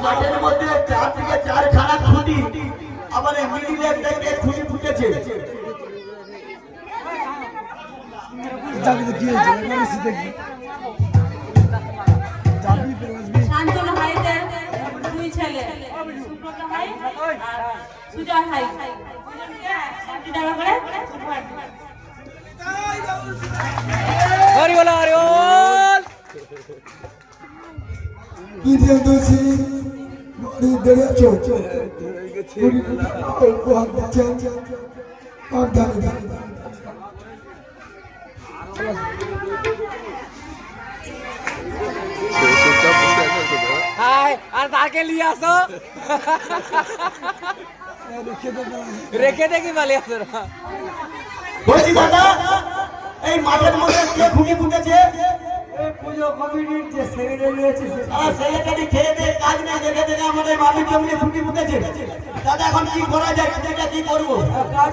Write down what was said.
মাঠের মধ্যে 4 থেকে 4 খানা খুঁটি আবার মিডিলে একটা খুঁটি ফুটেছে। শান্তনু হাইদের 2 ছেলে, সুব্রত হাই আর সুজয় হাই, দুজনকে 60 টাকা করে উপহার দিই। হরি বল হরি বল। কি দিয়ে দোষী বড়ি দেড়েছো বড়ি উপহার দিচ্ছেন আর দাঁড়িয়ে হাই আর তাকে নিয়ে আসো, রেখে দেখি বলে আসো। বলছি দাদা, এই মাঠের মধ্যে কে খুঁটি ফুটেছে? এই পুজো কমিটির যে সেক্রেটারি আছে সেক্রেটারি খেয়ে দিয়ে কাজ নেই, দেখে দেখে আমাদের বাড়ির জমিনে খুঁটি ফুটেছে। দাদা এখন কি করা যায়, কি করবো? কাজ